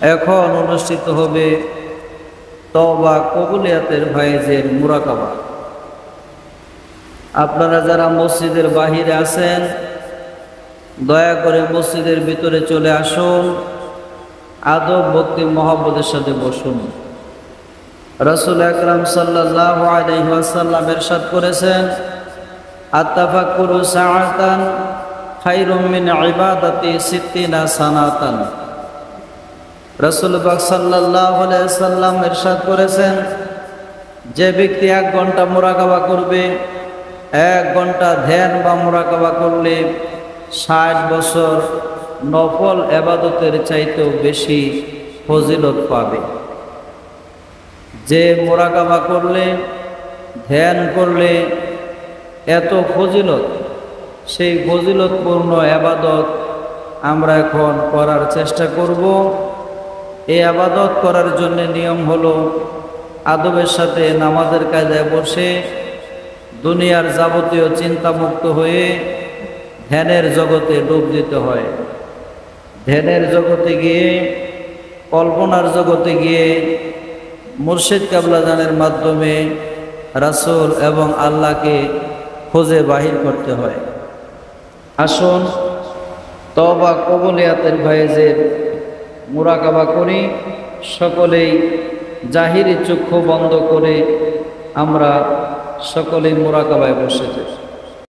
এখন অনুষ্ঠিত হবে তওবা কবুলিয়াতের ভাইজের মুরাকাবা। আপনারা যারা মসজিদের বাহিরে আছেন দয়া করে মসজিদের ভিতরে চলে আসুন, আদব ভক্তি মহব্বতের সাথে বসুন। রাসূল আকরাম সাল্লাল্লাহু আলাইহি ওয়াসাল্লাম ইরশাদ করেছেন, আত-তাফাক্কুরু সাআতান খায়রুম মিন ইবাদাতি সিত্তিনা সানাতান। রাসূল পাক সাল্লাল্লাহু আলাইহি ওয়াসাল্লাম ইরশাদ করেছেন, যে ব্যক্তি 1 ঘন্টা মুরাকাবা করবে, 1 ঘন্টা ধ্যান বা মুরাকাবা করলে 60 বছর নফল ইবাদতের চাইতেও বেশি ফজিলত পাবে। যে মুরাকাবা করলে, ধ্যান করলে এত ফজিলত, সেই ফজিলতপূর্ণ ইবাদত আমরা এখন করার চেষ্টা করব। এই ইবাদত করার জন্য নিয়ম হলো আদবের সাথে নামাজের কায়দায় বসে দুনিয়ার যাবতীয় চিন্তামুক্ত হয়ে ধ্যানের জগতে ডুব দিতে হয়। ধ্যানের জগতে গিয়ে, কল্পনার জগতে গিয়ে মুর্শিদ কাবলাজানের মাধ্যমে রাসূল এবং আল্লাহকে খুঁজে বাহির করতে হয়। আসুন তওবা কবুলিয়াতের ভাইজের মুরাকাবা করি। সকলেই জাহিরি চক্ষু বন্ধ করে আমরা সকলেই মুরাকাবায় বসে যাই।